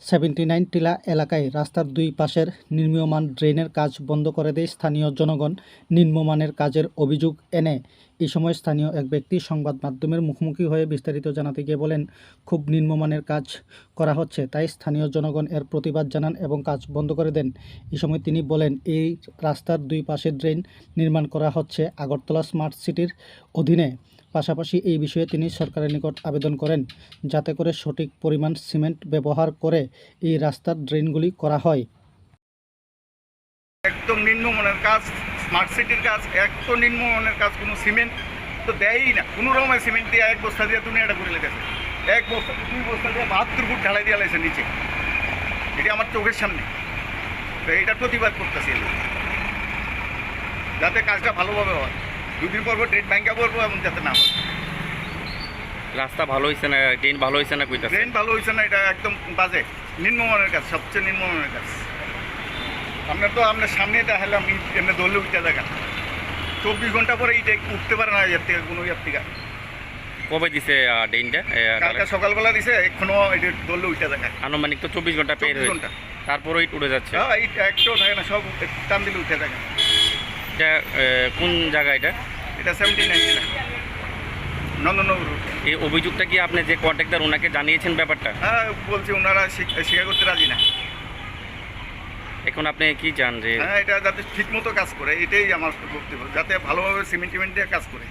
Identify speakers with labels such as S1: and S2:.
S1: 79 টিলা এলাকায় রাস্তার দুই পাশের নির্মীয়মান ড্রেনের কাজ বন্ধ করে দেয় স্থানীয় জনগণ। নিম্নমানের কাজের অভিযোগ এনে এই সময় স্থানীয় এক ব্যক্তি সংবাদ মাধ্যমের মুখোমুখি হয়ে বিস্তারিত জানাতে গিয়ে বলেন, খুব নিম্নমানের কাজ করা হচ্ছে, তাই স্থানীয় জনগণ এর প্রতিবাদ জানান এবং কাজ বন্ধ করে দেন। এই সময় তিনি বলেন, এই রাস্তার দুই পাশে ড্রেন নির্মাণ করা হচ্ছে আগরতলা স্মার্ট সিটির অধীনে। পাশাপাশি এই বিষয়ে তিনি সরকারের নিকট আবেদন করেন যাতে করে সঠিক পরিমাণ সিমেন্ট ব্যবহার করে এই রাস্তার ড্রেনগুলি করা হয়।
S2: একদম নিম্নমানের কাজ, স্মার্ট সিটির কাজ, এত নিম্নমানের কাজ, কোনো সিমেন্ট তো দেয়ই না। কোনো রকমের সিমেন্ট দিয়ে এক বস্তা দিয়ে তুমি এটা করে লেগেছে, এক বস্তা 2 বস্তা দিয়ে 72 ফুট ঢালাই দিয়ে লাগছে নিচে। এটা আমার চোখের সামনে, তো এটা প্রতিবাদ করতেছি যাতে কাজটা ভালোভাবে হয়। 2 দিন পর ড্রেন ব্যাংকা করবো এবং যাতে না হয়।
S3: রাস্তা ভালো হয়েছে না, ড্রেন ভালো হয়েছে না? কইতা
S2: ড্রেন ভালো হয়েছে না, এটা একদম বাজে, নিম্নমানের কাজ, সবচেয়ে নিম্নমানের কাজ। আপনার সামনে দেখালাম এমনি দৌড়লে উঠতে দেখা 24 ঘন্টা পরে এইটা উঠতে পারে না এর থেকে, কোনো ইয়ার থেকে।
S3: কবে দিছে ড্রেনটা?
S2: কালকে সকালবেলা দিছে, এখনো এটা দৌড়লে উঠতে দেখা।
S3: আনুমানিক তো 24 ঘন্টা পের হয়েছে,
S2: ঘন্টা
S3: তারপরে ইট উড়ে যাচ্ছে।
S2: হ্যাঁ, এইটা একটাও থাকে না, সব টান দিলে উঠে থাকে।
S3: এটা কোন জায়গা?
S2: এটা 79 নন্দনগর।
S3: এই অভিযোগটা কি আপনি যে কন্ট্রাক্টর ওনাকে জানিয়েছেন ব্যাপারটা?
S2: হ্যাঁ, বলছি, ওনারা স্বীকার করতে রাজি না।
S3: এখন আপনি কি চান যে
S2: হ্যাঁ, এটা যাতে ঠিক মতো কাজ করে, এটাই আমার বক্তব্য, যাতে ভালোভাবে সিমেন্ট দিয়ে কাজ করে।